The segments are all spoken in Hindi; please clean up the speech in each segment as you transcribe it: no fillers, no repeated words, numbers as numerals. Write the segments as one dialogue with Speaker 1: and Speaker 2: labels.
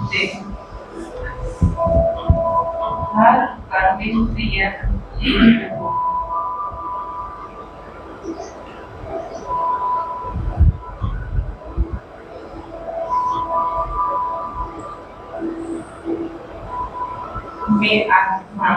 Speaker 1: से हर कर्मेंद्रिय में आत्मा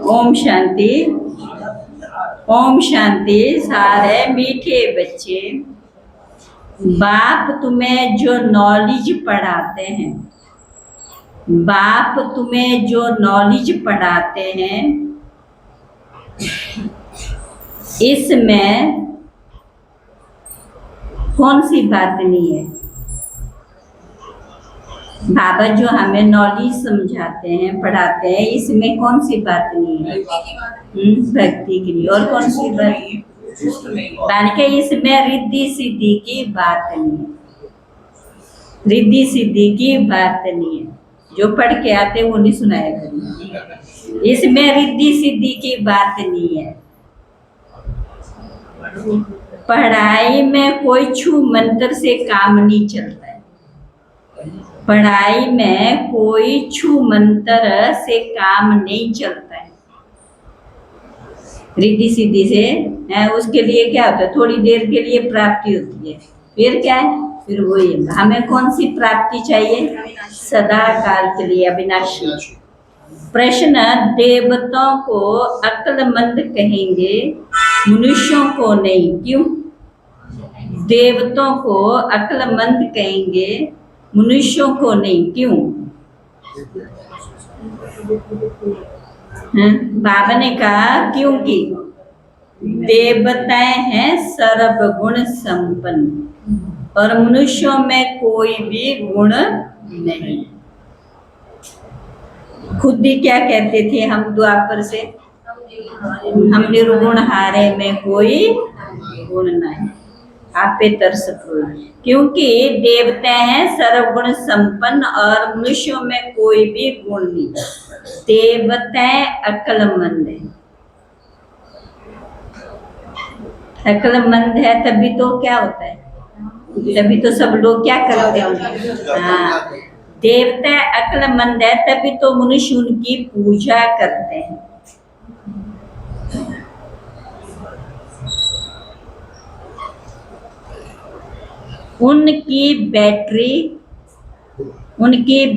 Speaker 2: ओम शांति। ओम शांति। सारे मीठे बच्चे, बाप तुम्हें जो नॉलेज पढ़ाते हैं, बाप तुम्हें जो नॉलेज पढ़ाते हैं, इसमें कौन सी बात नहीं है। बाबा जो हमें नॉलेज समझाते हैं, पढ़ाते हैं, इसमें कौन सी बात नहीं है। भक्ति के लिए। और कौन सी बात के इसमें रिद्धि सिद्धि की बात नहीं है। रिद्धि सिद्धि की बात नहीं है। जो पढ़ के आते वो नहीं सुनाया करें। इसमें रिद्धि सिद्धि की बात नहीं है। पढ़ाई में कोई छू मंत्र से काम नहीं चलता है। पढ़ाई में कोई छू मंत्र से काम नहीं चलता है। रिद्धि सिद्धि से उसके लिए क्या होता है, थोड़ी देर के लिए प्राप्ति होती है, फिर क्या है, फिर वही हमें कौन सी प्राप्ति चाहिए, सदा काल के लिए अविनाशी। प्रश्न, देवताओं को अक्लमंद कहेंगे, मनुष्यों को नहीं, क्यों? देवताओं को अक्लमंद कहेंगे, मनुष्यों को नहीं, क्यों? बाबा ने कहा क्योंकि देवताएं हैं सर्वगुण संपन्न और मनुष्यों में कोई भी गुण नहीं। खुद ही क्या कहते थे हम द्वापर से, हम निर्गुण हारे में कोई गुण नहीं, आप पे तरस करो। क्योंकि देवता हैं सर्वगुण संपन्न और मनुष्यों में कोई भी गुण नहीं। देवताएं अक्लमंद है। अक्लमंद है तभी तो क्या होता है, तभी तो सब लोग क्या करते हैं। हाँ, देवता अक्लमंद है तभी तो मनुष्य उनकी पूजा करते हैं। उनकी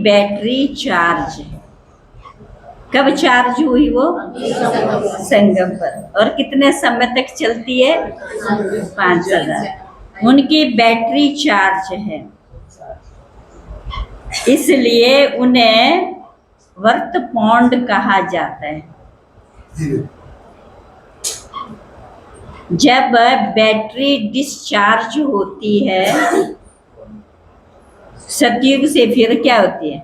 Speaker 2: बैटरी चार्ज है। कब चार्ज हुई वो? संगम पर। और कितने समय तक चलती है? 5000। उनकी बैटरी चार्ज है, इसलिए उन्हें वर्त पौंड कहा जाता है। जब बैटरी डिस्चार्ज होती है सतयुग से, फिर क्या होती है?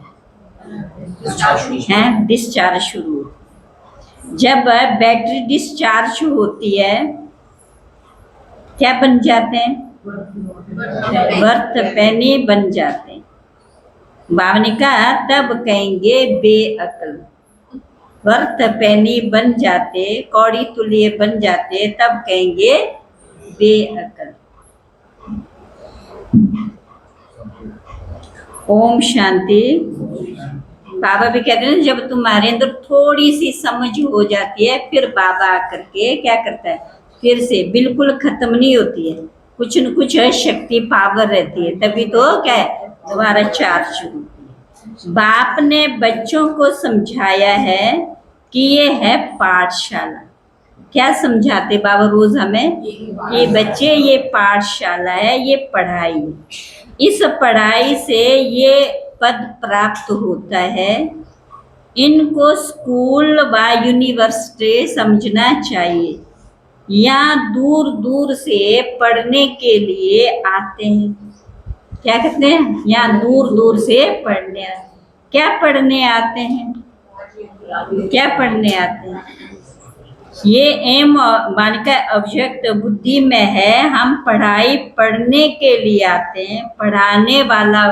Speaker 2: डिस्चार्ज शुरू। जब बैटरी डिस्चार्ज होती है क्या बन जाते हैं? वर्त पैनी बन जाते हैं। बाबा ने कहा तब कहेंगे बेअक्ल। वर्त पैनी बन जाते, कौड़ी तुलिये बन जाते, तब कहेंगे बेअक्ल। ओम शांति। बाबा भी कहते हैं जब तुम्हारे अंदर थोड़ी सी समझ हो जाती है, फिर बाबा आकर के क्या करता है, फिर से बिल्कुल खत्म नहीं होती है, कुछ न कुछ शक्ति पावर रहती है, तभी तो क्या है दोबारा चार्ज शुरू होती है। बाप ने बच्चों को समझाया है कि ये है पाठशाला। क्या समझाते बाबा रोज हमें? ये बच्चे ये पाठशाला है, ये पढ़ाई है। इस पढ़ाई से ये पद प्राप्त होता है इनको स्कूल व यूनिवर्सिटी समझना चाहिए। यहाँ दूर दूर से पढ़ने के लिए आते हैं। क्या कहते हैं? यहाँ दूर दूर से पढ़ने क्या पढ़ने आते हैं? क्या पढ़ने आते हैं? ये एम मान का ऑब्जेक्ट बुद्धि में है। हम पढ़ाई पढ़ने के लिए आते हैं। पढ़ाने वाला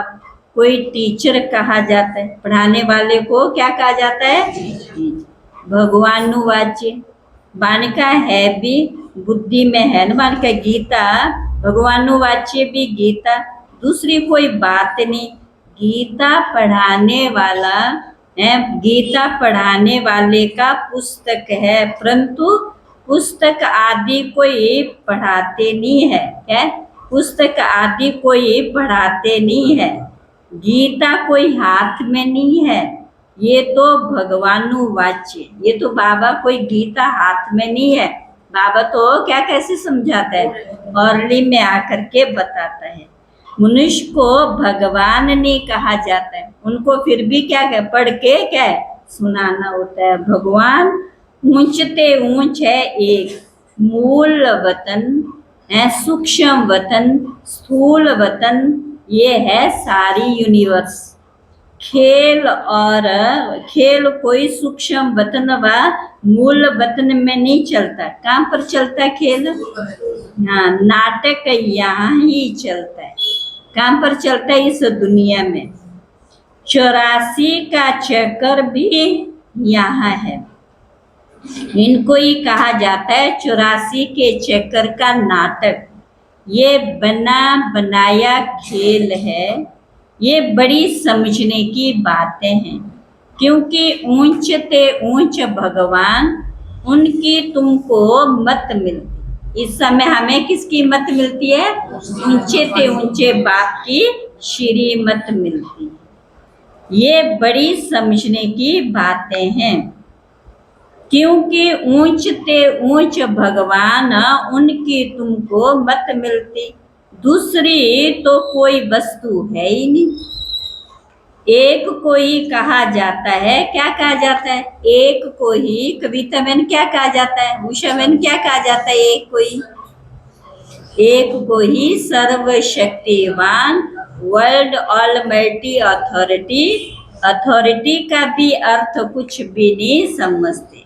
Speaker 2: कोई टीचर कहा जाता है। पढ़ाने वाले को क्या कहा जाता है? भगवानुवाच्य। बालिका है भी बुद्धि में है ना। बालिका गीता भगवानुवाच्य भी गीता, दूसरी कोई बात नहीं। गीता पढ़ाने वाला है, गीता पढ़ाने वाले का पुस्तक है, परंतु पुस्तक आदि कोई पढ़ाते नहीं है। क्या? पुस्तक आदि कोई पढ़ाते नहीं है। गीता कोई हाथ में नहीं है। ये तो भगवानुवाच्य, ये तो बाबा कोई गीता हाथ में नहीं है। बाबा तो क्या कैसे समझाता है? औरली में आकर के बताता है। मनुष्य को भगवान नहीं कहा जाता है, उनको फिर भी क्या पढ़ के क्या सुनाना होता है। भगवान ऊंचते ऊंच है एक, मूल वतन है, सूक्ष्म वतन, स्थूल वतन, ये है सारी यूनिवर्स। खेल और खेल कोई सूक्ष्म वतन व मूल वतन में नहीं चलता। कहाँ पर चलता है खेल? हाँ, नाटक यहाँ ही चलता है। कहाँ पर चलता है? इस दुनिया में। 84 का चक्कर भी यहाँ है। इनको ही कहा जाता है 84 के चक्कर का नाटक। ये बना बनाया खेल है। ये बड़ी समझने की बातें हैं, क्योंकि ऊंचते ऊंच भगवान, उनकी तुमको मत मिलती। इस समय हमें किसकी मत मिलती है? ऊंचे ते ऊंचे बाप की श्रीमत मिलती है। ये बड़ी समझने की बातें हैं, क्योंकि ऊंचते ऊंच भगवान, उनकी तुमको मत मिलती। दूसरी तो कोई वस्तु है ही नहीं। एक को ही कहा जाता है। क्या कहा जाता है? एक को ही। कविता में क्या कहा जाता है? उषा में क्या कहा जाता है? एक को ही। एक को ही सर्वशक्तिवान, वर्ल्ड ऑलमाइटी अथॉरिटी। अथॉरिटी का भी अर्थ कुछ भी नहीं समझते।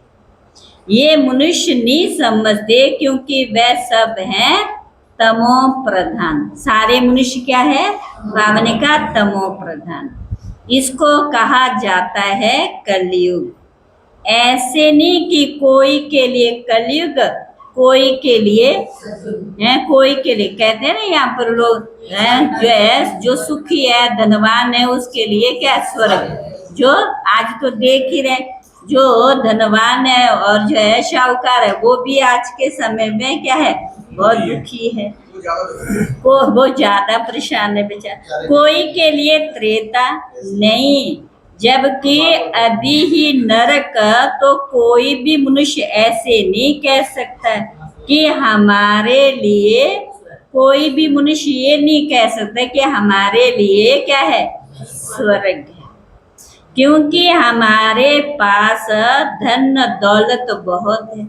Speaker 2: ये मनुष्य नहीं समझते, क्योंकि वे सब हैं तमो प्रधान। सारे मनुष्य क्या है? बाबा ने कहा तमो प्रधान। इसको कहा जाता है कलयुग। ऐसे नहीं कि कोई के लिए कलयुग, कोई के लिए है, कोई के लिए कहते हैं ना। यहाँ पर लोग जो है, जो सुखी है, धनवान है, उसके लिए क्या स्वर्ग। जो आज तो देख ही रहे, जो धनवान है और जो है शाहूकार है, वो भी आज के समय में क्या है? बहुत दुखी है, वो बहुत ज्यादा परेशान है बेचारा। कोई के लिए त्रेता नहीं, जबकि अभी ही नरक। तो कोई भी मनुष्य ऐसे नहीं कह सकता कि हमारे लिए, कोई भी मनुष्य ये नहीं कह सकता कि हमारे लिए क्या है? स्वर्ग है। क्योंकि हमारे पास धन दौलत बहुत है।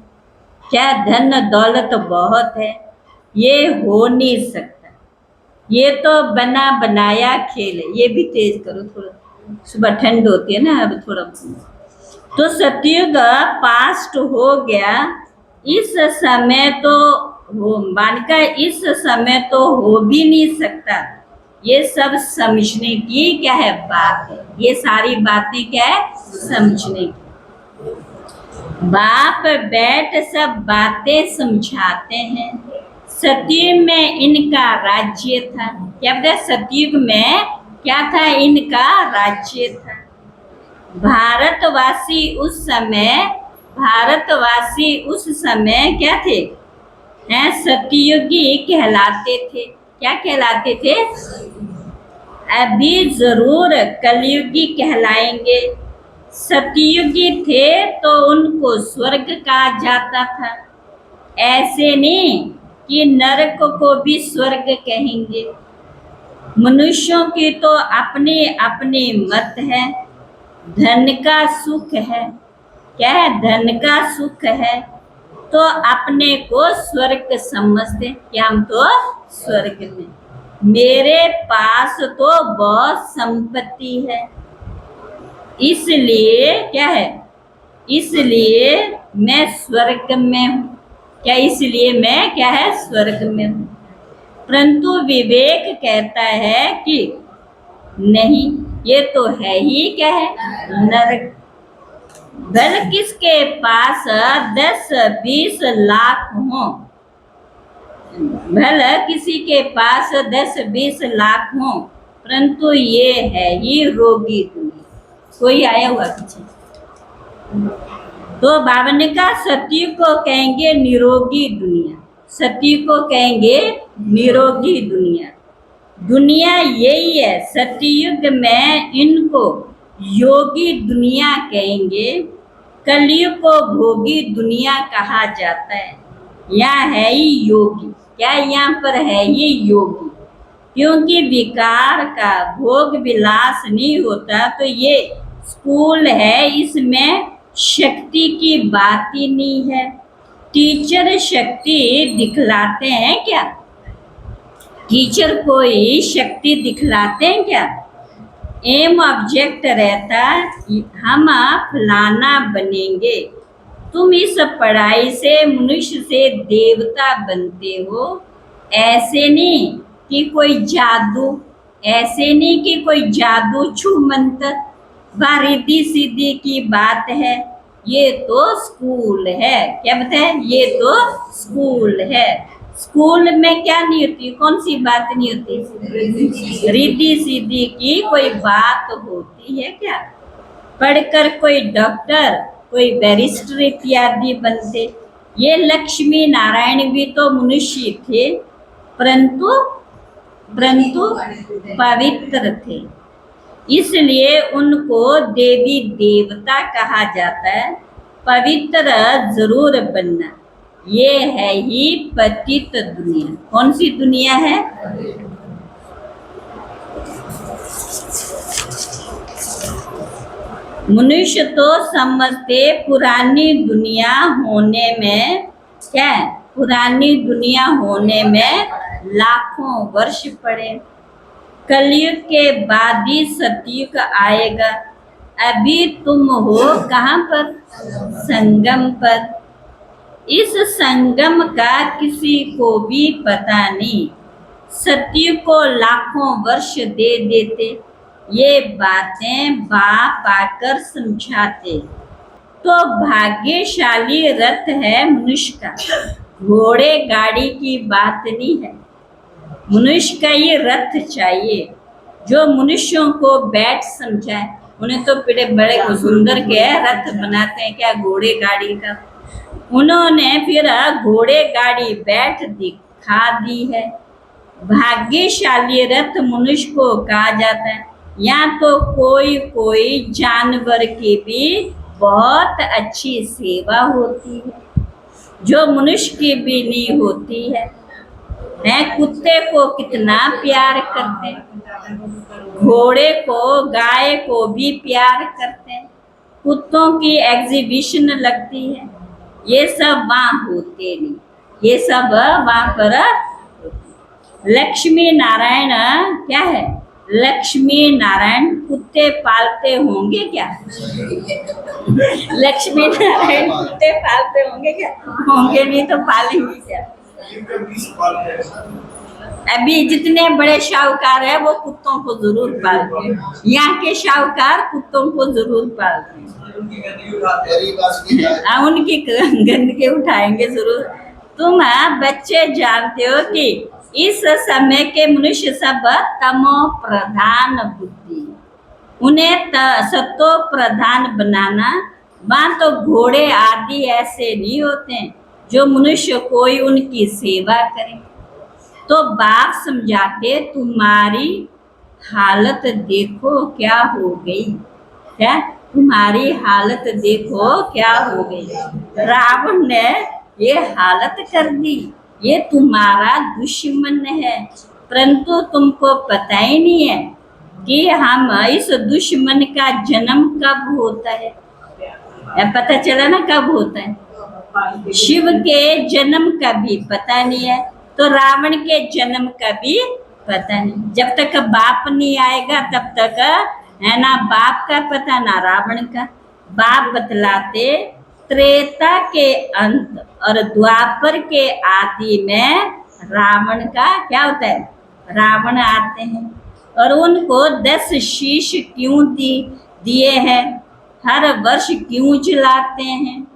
Speaker 2: क्या? धन दौलत बहुत है, ये हो नहीं सकता। ये तो बना बनाया खेल है। ये भी तेज करो थोड़ा, सुबह ठंड होती है ना, अब थोड़ा। तो सतयुग पास्ट हो गया। इस समय तो हो बालिका, इस समय तो हो भी नहीं सकता। ये सब समझने की क्या है? बात है। ये सारी बातें क्या है? समझने की। बाप बैठ सब बातें समझाते हैं। सतयुग में इनका राज्य था। क्या बताया? सतयुग में क्या था? इनका राज्य था। भारतवासी उस समय क्या थे? हैं, सतयुगी कहलाते थे। क्या कहलाते थे? अभी जरूर कलयुगी कहलाएंगे। सतयुगी थे तो उनको स्वर्ग कहा जाता था। ऐसे नहीं कि नरक को भी स्वर्ग कहेंगे। मनुष्यों की तो अपने अपने मत है। धन का सुख है, क्या है, धन का सुख है, तो अपने को स्वर्ग समझते कि हम तो स्वर्ग में, मेरे पास तो बहुत संपत्ति है, इसलिए क्या है, इसलिए मैं स्वर्ग में हूँ, क्या, इसलिए मैं क्या है, स्वर्ग में हूँ। परंतु विवेक कहता है कि नहीं, ये तो है ही क्या है, नरक। भले किसके पास 10-20 लाख हो, भले किसी के पास 10-20 लाख हो, परंतु ये है ही रोगी दुनिया। कोई आया हुआ पीछे, तो बाबा ने कहा सती को कहेंगे निरोगी दुनिया, सती को कहेंगे निरोगी दुनिया। दुनिया यही है, सतयुग में इनको योगी दुनिया कहेंगे, कलयुग को भोगी दुनिया कहा जाता है। यहाँ है ही योगी, क्या यहाँ पर है ये योगी, क्योंकि विकार का भोग विलास नहीं होता, तो ये स्कूल है, इसमें शक्ति की बात ही नहीं है। टीचर शक्ति दिखलाते हैं क्या, टीचर कोई शक्ति दिखलाते हैं क्या, एम ऑब्जेक्ट रहता, हम फलाना बनेंगे, तुम इस पढ़ाई से मनुष्य से देवता बनते हो, ऐसे नहीं कि कोई जादू, ऐसे नहीं कि कोई जादू छू मंत्र रिद्धि सीधी की बात है, ये तो स्कूल है। क्या बताए, ये तो स्कूल है। स्कूल में क्या नहीं होती, कौन सी बात नहीं होती, रिद्धि सीधी की कोई बात होती है क्या। पढ़कर कोई डॉक्टर, कोई बैरिस्टर इत्यादि बनते। ये लक्ष्मी नारायण भी तो मनुष्य थे, परंतु पवित्र थे, इसलिए उनको देवी देवता कहा जाता है। पवित्र जरूर बनना, ये है ही पतित दुनिया। कौन सी दुनिया है, मनुष्य तो समझते पुरानी दुनिया होने में, क्या है, पुरानी दुनिया होने में लाखों वर्ष पड़े, कलयुग के बाद ही सतयुग आएगा। अभी तुम हो कहाँ पर, संगम पर। इस संगम का किसी को भी पता नहीं, सतयुग को लाखों वर्ष दे देते, ये बातें बाप आकर समझाते। तो भाग्यशाली रथ है मनुष्य का, घोड़े गाड़ी की बात नहीं है। मनुष्य का ये रथ चाहिए, जो मनुष्यों को बैठ समझाए। उन्हें तो बड़े बड़े सुंदर के रथ बनाते हैं, क्या, घोड़े गाड़ी का। उन्होंने फिर घोड़े गाड़ी बैठ दिखा दी है। भाग्यशाली रथ मनुष्य को कहा जाता है। यहाँ तो कोई जानवर की भी बहुत अच्छी सेवा होती है, जो मनुष्य की भी नहीं होती है। कुत्ते को कितना प्यार करते, घोड़े को, गाय को भी प्यार करते हैं। कुत्तों की एग्जीबिशन लगती है, ये सब वहाँ होते नहीं, ये सब वहाँ पर। लक्ष्मी नारायण क्या है, लक्ष्मी नारायण कुत्ते पालते होंगे क्या, लक्ष्मी नारायण कुत्ते पालते होंगे क्या, होंगे नहीं तो पालेंगे क्या। अभी जितने बड़े शाहूकार है वो कुत्तों को जरूर पालते हैं, यहाँ के शाहूकार कुत्तों को जरूर पालते हैं, उनकी गंदगी उठाएंगे जरूर। तुम बच्चे जानते हो कि इस समय के मनुष्य सब तमो प्रधान बुद्धि, उन्हें सतो प्रधान बनाना। वहाँ तो घोड़े आदि ऐसे नहीं होते हैं जो मनुष्य कोई उनकी सेवा करे। तो बाप समझाते, तुम्हारी हालत देखो क्या हो गई, क्या, तुम्हारी हालत देखो क्या हो गई। रावण ने ये हालत कर दी, ये तुम्हारा दुश्मन है, परंतु तुमको पता ही नहीं है कि हम इस दुश्मन का जन्म कब होता है। अब पता चला ना कब होता है। शिव के जन्म का भी पता नहीं है, तो रावण के जन्म का भी पता नहीं। जब तक बाप नहीं आएगा तब तक है ना बाप का पता ना रावण का। बाप बतलाते त्रेता के अंत और द्वापर के आदि में रावण का क्या होता है, रावण आते हैं और उनको 10 शीश क्यों दिए हैं, हर वर्ष क्यों जलाते हैं।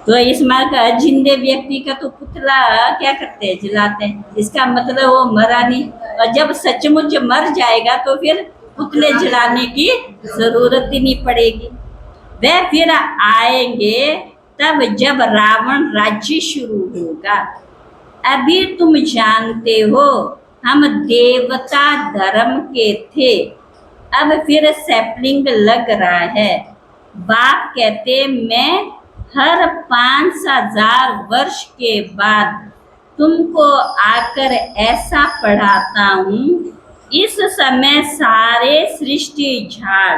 Speaker 2: तो इस मार का जिंदे व्यक्ति का तो पुतला क्या करते हैं, जलाते हैं। इसका मतलब वो मरा नहीं, और जब सचमुच मर जाएगा तो फिर पुतले जलाने की जरूरत ही नहीं पड़ेगी। वह फिर आएंगे तब जब रावण राज्य शुरू होगा। अभी तुम जानते हो हम देवता धर्म के थे, अब फिर सैपलिंग लग रहा है। बाप कहते मैं हर 5000 वर्ष के बाद तुमको आकर ऐसा पढ़ाता हूँ। इस समय सारे सृष्टि झाड़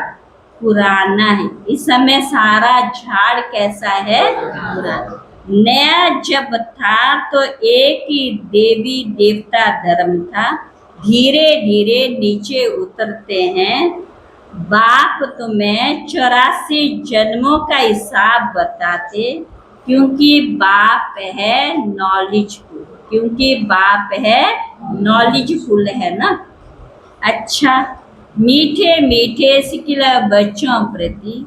Speaker 2: पुराना है। इस समय सारा झाड़ कैसा है, पुराना। नया जब था तो एक ही देवी देवता धर्म था, धीरे धीरे नीचे उतरते हैं। बाप तुम्हें 84 जन्मों का हिसाब बताते, क्योंकि बाप है नॉलेजफुल, क्योंकि बाप है नॉलेजफुल है ना। अच्छा, मीठे मीठे सिकिला बच्चों प्रति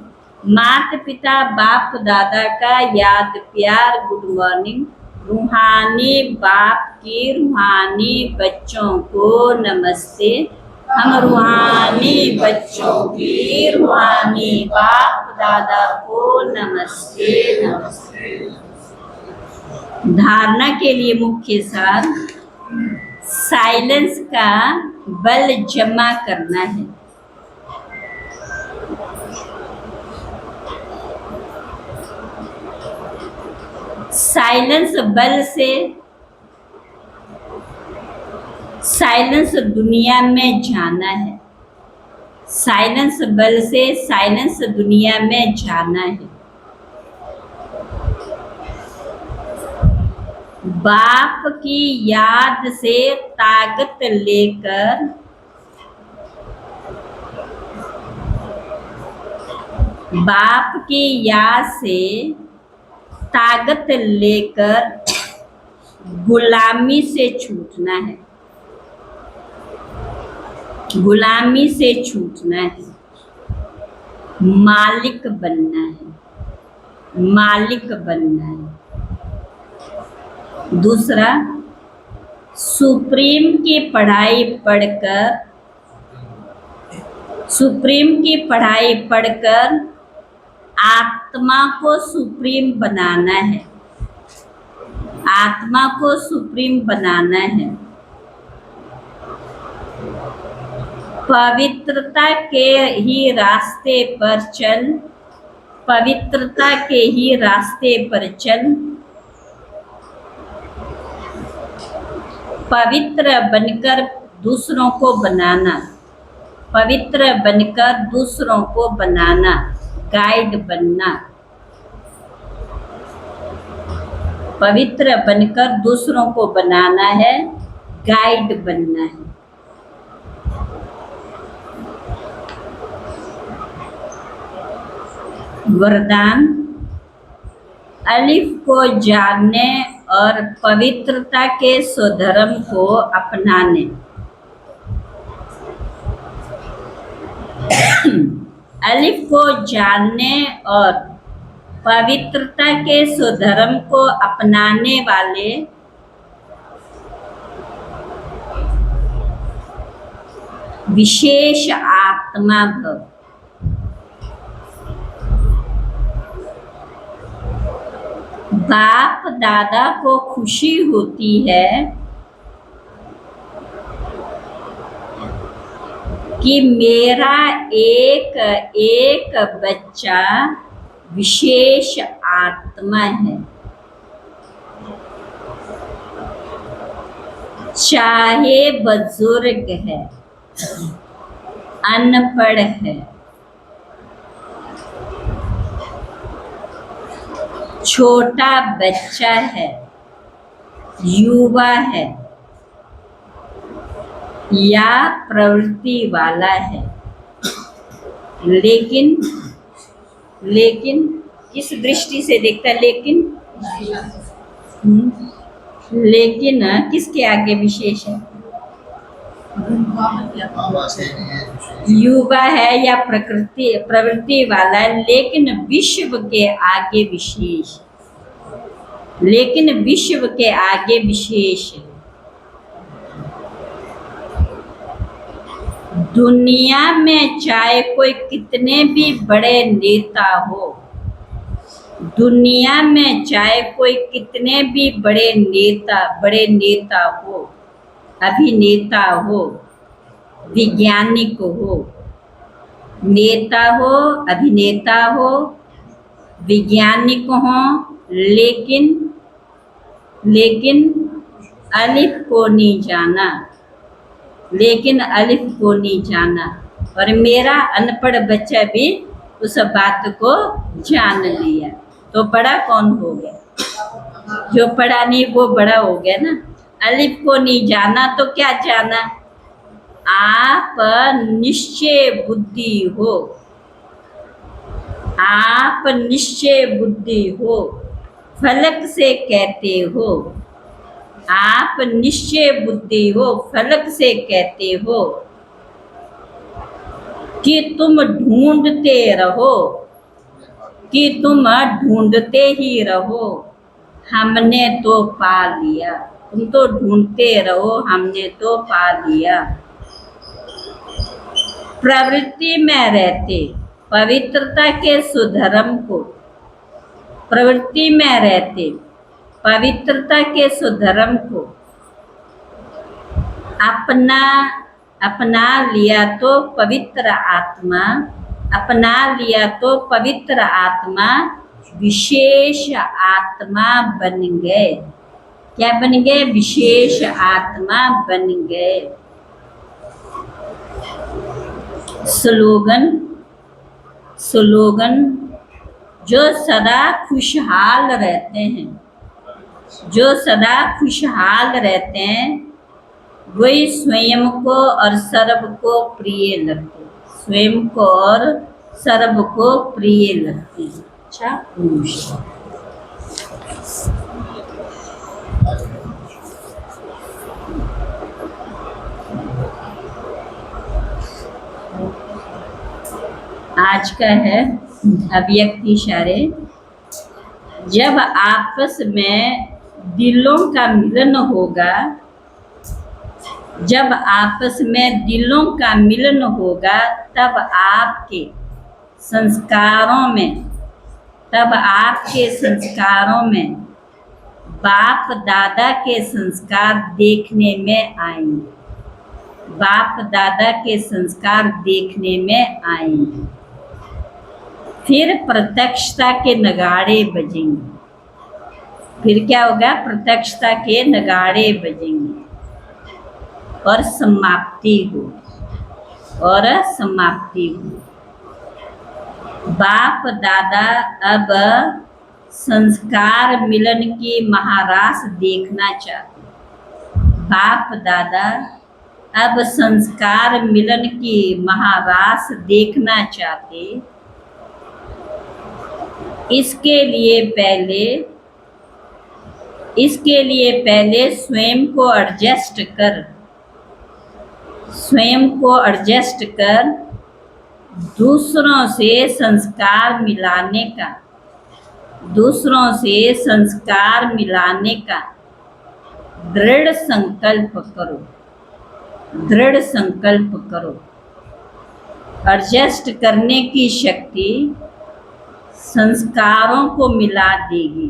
Speaker 2: माता पिता बाप दादा का याद प्यार गुड मॉर्निंग। रूहानी बाप की रूहानी बच्चों को नमस्ते। हम रूहानी बच्चों की रूहानी बाप दादा को नमस्ते नमस्ते। धारणा के लिए मुख्य सार साइलेंस का बल जमा करना है। साइलेंस बल से साइलेंस दुनिया में जाना है। साइलेंस बल से साइलेंस दुनिया में जाना है। बाप की याद से ताकत लेकर बाप की याद से ताकत लेकर गुलामी से छूटना है। गुलामी से छूटना है, मालिक बनना है, मालिक बनना है। दूसरा, सुप्रीम की पढ़ाई पढ़कर आत्मा को सुप्रीम बनाना है। आत्मा को सुप्रीम बनाना है। पवित्रता के ही रास्ते पर चल, पवित्रता के ही रास्ते पर चल। पवित्र बनकर दूसरों को बनाना, पवित्र बनकर दूसरों को बनाना, गाइड बनना। पवित्र बनकर दूसरों को बनाना है, गाइड बनना है। वरदान, अलिफ को जानने और पवित्रता के स्वधर्म को अपनाने। अलिफ को जानने और पवित्रता के स्वधर्म को अपनाने वाले विशेष आत्मा भव। बाप दादा को खुशी होती है कि मेरा एक एक बच्चा विशेष आत्मा है, चाहे बुजुर्ग है, अनपढ़ है, छोटा बच्चा है, युवा है या प्रवृत्ति वाला है। लेकिन लेकिन किस दृष्टि से देखता है? लेकिन किसके आगे विशेष है? युवा है या प्रवृत्ति वाला है, लेकिन विश्व के आगे विशेष, लेकिन विश्व के आगे विशेष है। दुनिया में चाहे कोई कितने भी बड़े नेता हो, दुनिया में चाहे कोई कितने भी बड़े नेता हो, अभिनेता हो, वैज्ञानिक हो, नेता हो, अभिनेता हो, वैज्ञानिक हो, लेकिन अलिफ को नहीं जाना, लेकिन अलिफ को नहीं जाना। और मेरा अनपढ़ बच्चा भी उस बात को जान लिया, तो बड़ा कौन हो गया? जो पढ़ा नहीं वो बड़ा हो गया ना। अलिफ को नहीं जाना तो क्या जाना? आप निश्चय बुद्धि हो, आप निश्चय बुद्धि हो, फलक से कहते हो, आप निश्चय बुद्धि हो, फलक से कहते हो कि तुम ढूंढते रहो, कि तुम ढूंढते ही रहो, हमने तो पा लिया। तुम तो ढूंढते रहो, हमने तो पा लिया। प्रवृत्ति में रहते पवित्रता के सुधर्म को, प्रवृत्ति में रहते पवित्रता के सुधर्म को अपना लिया तो पवित्र आत्मा, अपना लिया तो पवित्र आत्मा विशेष आत्मा बन गए। क्या बन गए? विशेष आत्मा बन गए। स्लोगन जो सदा खुशहाल रहते हैं, जो सदा खुशहाल रहते हैं, वही स्वयं को और सर्व को प्रिय लगते, स्वयं को और सर्व को प्रिय लगते हैं। अच्छा, आज का है अव्यक्त इशारे। जब आपस में दिलों का मिलन होगा, जब आपस में दिलों का मिलन होगा, तब आपके संस्कारों में, तब आपके संस्कारों में बाप दादा के संस्कार देखने में आएंगे, बाप दादा के संस्कार देखने में आएंगे। फिर प्रत्यक्षता के नगाड़े बजेंगे। फिर क्या होगा? प्रत्यक्षता के नगाड़े बजेंगे और समाप्ति हो, और समाप्ति हो। बाप दादा अब संस्कार मिलन की महारास देखना चाहते। बाप दादा अब संस्कार मिलन की महारास देखना चाहते। इसके लिए पहले स्वयं को एडजस्ट कर दूसरों से संस्कार मिलाने का दृढ़ संकल्प करो। एडजस्ट करने की शक्ति संस्कारों को मिला देगी।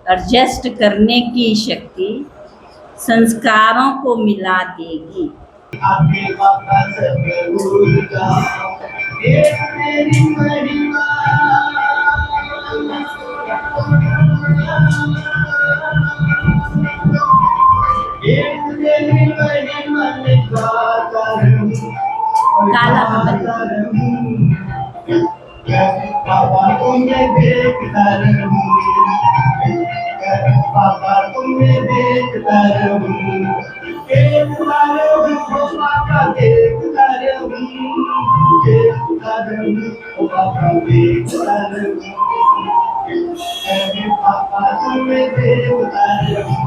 Speaker 2: एडजस्ट करने की शक्ति संस्कारों को मिला देगी।
Speaker 3: आपके पापा सब भूल जाओ, ये मेरी परिवार, ये मेरी बड़ी मन का
Speaker 2: काला
Speaker 3: रहूं, बाबा तुम्हें देखता रहूं, बाबा तुम्हें देखता रहूं, देखता रहूं, ओ बाबा देखता रहूं, देखता रहूं, ओ बाबा देखता रहूं, बाबा तुम्हें देखता रहूं,